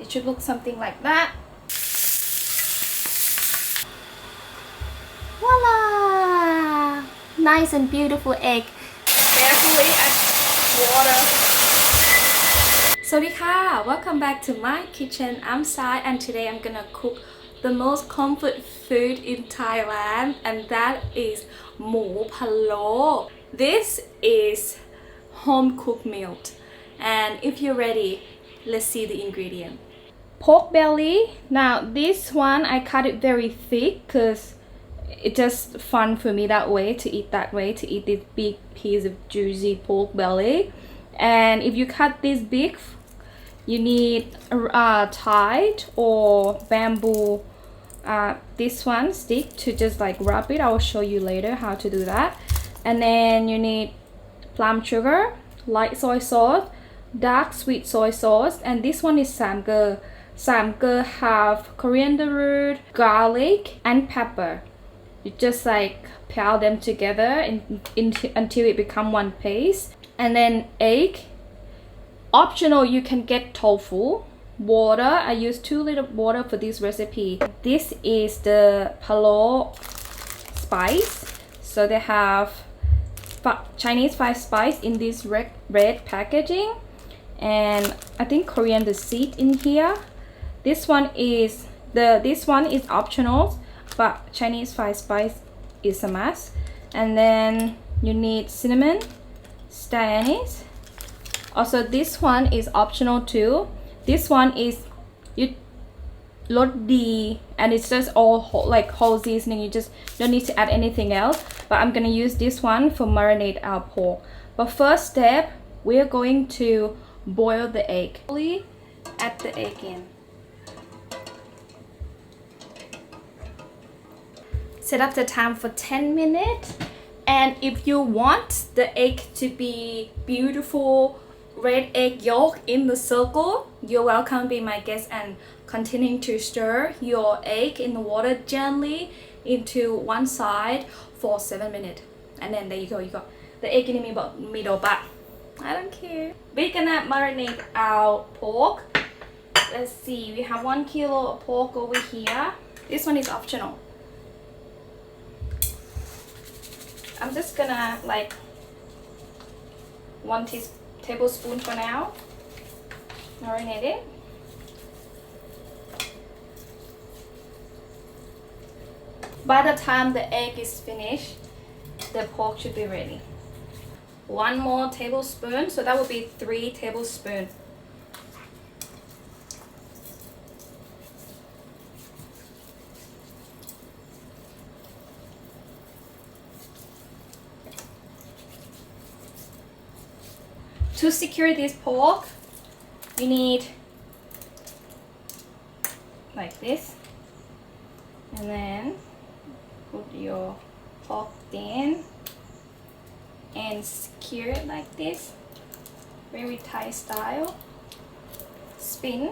It should look something like that. Voila! Nice and beautiful egg. Carefully add water. สวัสดีค่ะ Welcome back to my kitchen. I'm Sai and today I'm gonna cook the most comfort food in Thailand, and that is หมูพะโล้ This is home cooked meal, and if you're ready, let's see the ingredient. Pork belly. Now this one I cut it very thick because it's just fun for me that way, to eat this big piece of juicy pork belly. And if you cut this big, you need tide or bamboo this one stick to just like rub it. I will show you later how to do that. And then you need plum sugar, light soy sauce, dark sweet soy sauce, and this one is samgeur. Samgeur have coriander root, garlic, and pepper. You just like pile them together until it become one paste. And then egg. Optional, you can get tofu. Water. I use 2 liters water for this recipe. This is the palo spice. So they have Chinese 5-Spice in this red packaging, and I think coriander seed in here. This one is optional, but Chinese 5-Spice is a must. And then you need cinnamon, star anise. Also, this one is optional too. This one is RosDee, and it's just all whole seasoning. You just don't need to add anything else. But I'm gonna use this one for marinate our pork. But first step, we're going to boil the egg. Add the egg in. Set up the time for 10 minutes. And if you want the egg to be beautiful red egg yolk in the circle, you're welcome to be my guest and continue to stir your egg in the water gently into one side for 7 minutes. And then there you go, the egg in the middle, but I don't care. We're gonna marinate our pork. Let's see, we have 1 kilo of pork over here. This one is optional. I'm just gonna like 1 tablespoon for now. Marinate it. By the time the egg is finished, the pork should be ready. 1 more tablespoon, so that would be 3 tablespoons. To secure this pork, you need like this, and then put your pork in and secure it like this, very Thai style. Spin.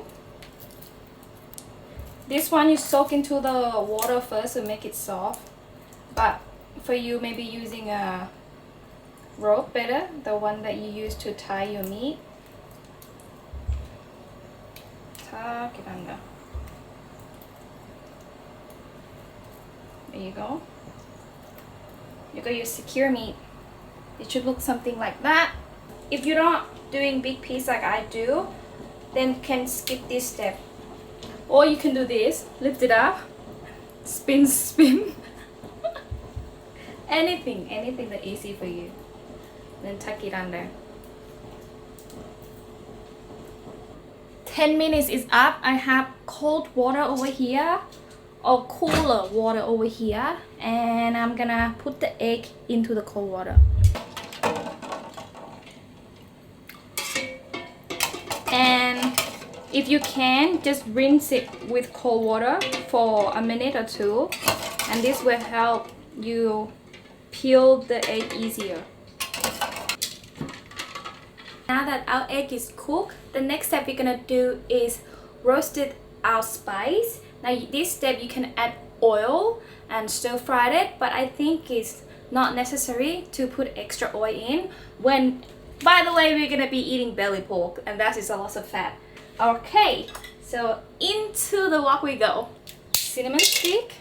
This one you soak into the water first to make it soft, but for you maybe using a rope better, the one that you use to tie your meat. Tuck it under. There you go. You got your secure meat. It should look something like that. If you're not doing big piece like I do, then you can skip this step. Or you can do this, lift it up, spin. anything that's easy for you. Then tuck it under. 10 minutes is up. I have cold water over here, or cooler water over here, and I'm gonna put the egg into the cold water. And if you can, just rinse it with cold water for a minute or 2, and this will help you peel the egg easier. Now that our egg is cooked, the next step we're gonna do is roasted our spice. Now this step you can add oil and stir fry it, but I think it's not necessary to put extra oil in. By the way, we're gonna be eating belly pork, and that is a lot of fat. Okay, So into the wok we go. Cinnamon stick.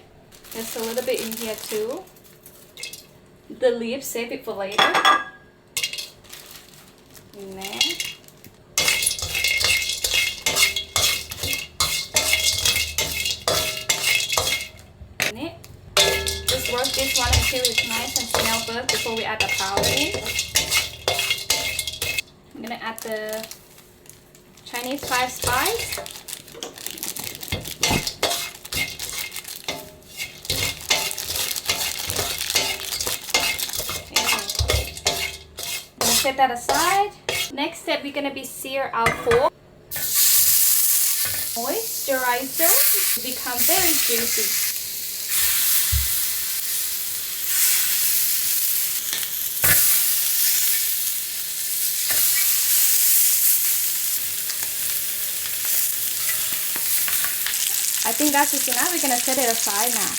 There's a little bit in here too. The leaves, save it for later. And then just roast this one until it's nice and smell first before we add the powder in. I'm gonna add the Chinese Five-Spice. Set that aside. Next step, we're gonna be sear our pork. Moisturizer to become very juicy. I think that's just enough. We're gonna set it aside now.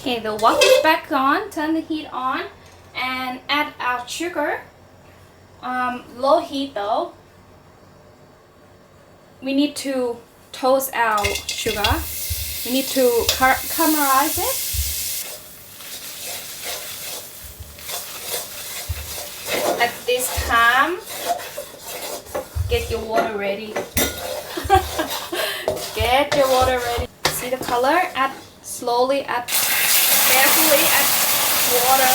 Okay, the wok is back on. Turn the heat on and add our sugar. Low heat though. We need to toast our sugar. We need to caramelize it. At this time, get your water ready. Get your water ready. See the color? Add slowly, add carefully, add water.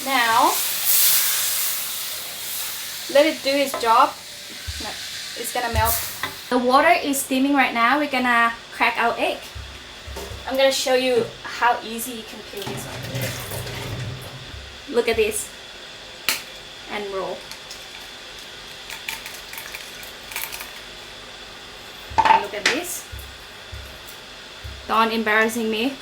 Now, let it do its job. No, it's gonna melt. The water is steaming right now. We're gonna crack our egg. I'm gonna show you how easy you can peel this one. Look at this. And roll. And look at this. Don't embarrassing me.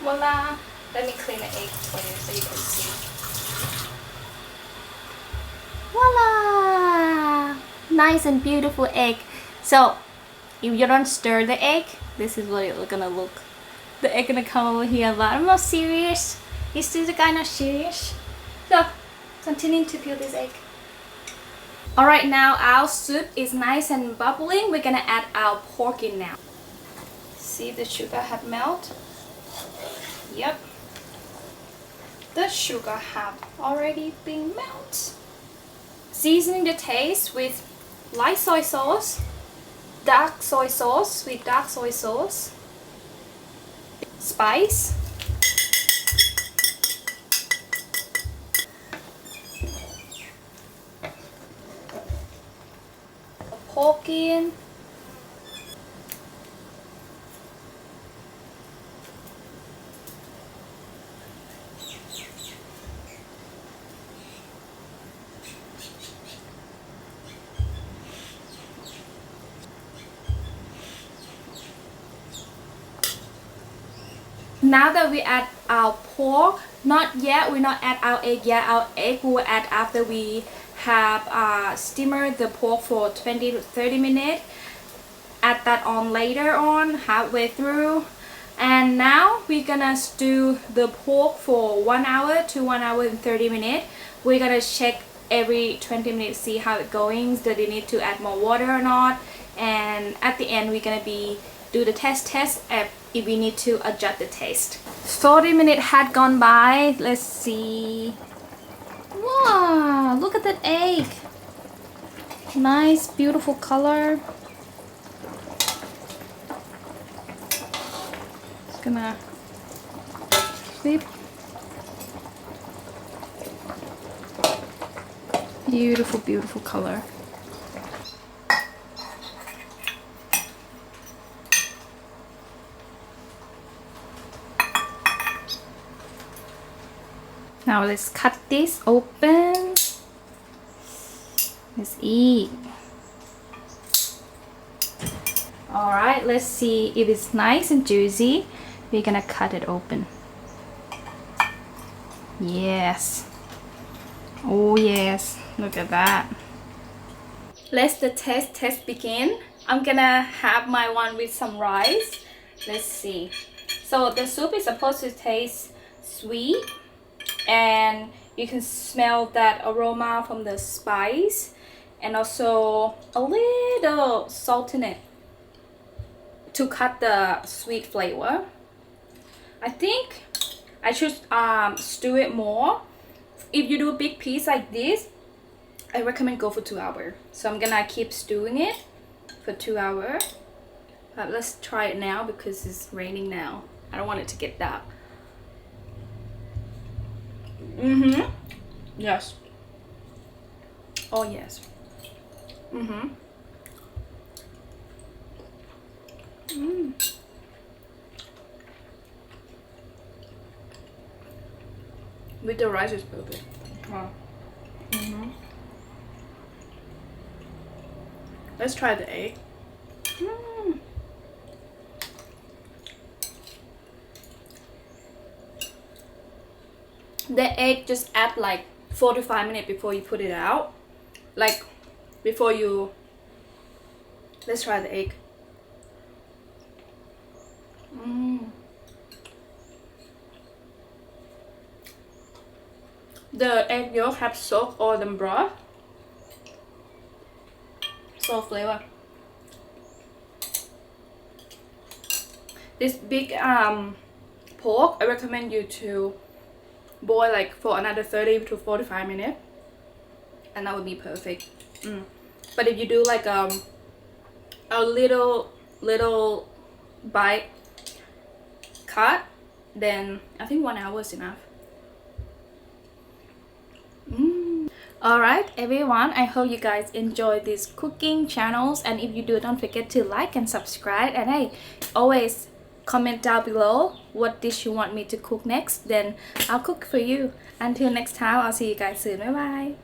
Voila! Let me clean the egg for you so you can see. Voila! Nice and beautiful egg. So, if you don't stir the egg, this is what it's gonna look. The egg gonna come over here, but I'm not serious. It's still kind of serious. So, continue to peel this egg. Alright, now our soup is nice and bubbling. We're gonna add our pork in now. See the sugar have melted? Yep, the sugar have already been melted. Seasoning the taste with light soy sauce, dark soy sauce with dark soy sauce, spice, pork in, now that we add our pork, not yet, we not add our egg yet. Our egg we will add after we have simmered the pork for 20 to 30 minutes. Add that on later on, halfway through. And now we're gonna stew the pork for 1 hour to 1 hour and 30 minutes. We're gonna check every 20 minutes, see how it going. Does it need to add more water or not? And at the end, we're gonna do the test if we need to adjust the taste. 40 minutes had gone by. Let's see. Wow, look at that egg. Nice, beautiful color. Just gonna flip. Beautiful, beautiful color. Now let's cut this open. Let's eat. Alright, let's see if it's nice and juicy. We're gonna cut it open. Yes. Oh yes, look at that. Let's the test begin. I'm gonna have my one with some rice. Let's see. So the soup is supposed to taste sweet, and you can smell that aroma from the spice, and also a little salt in it to cut the sweet flavor. I think I should stew it more. If you do a big piece like this, I recommend go for 2 hours. So I'm gonna keep stewing it for 2 hours. But let's try it now because it's raining now. I don't want it to get dark. Yes. Oh yes. With the rice is perfect. Wow. Let's try the egg. The egg just add like 4 to 5 minutes before you put it out. Like before you. Let's try the egg. The egg yolk have soaked all the broth. So flavor. This big pork, I recommend you to boil like for another 30 to 45 minutes, and that would be perfect. But if you do like a little bite cut, then I think 1 hour is enough. Alright everyone, I hope you guys enjoy these cooking channels, and if you do, don't forget to like and subscribe, and hey, always comment down below what dish you want me to cook next, then I'll cook for you. Until next time, I'll see you guys soon. Bye bye.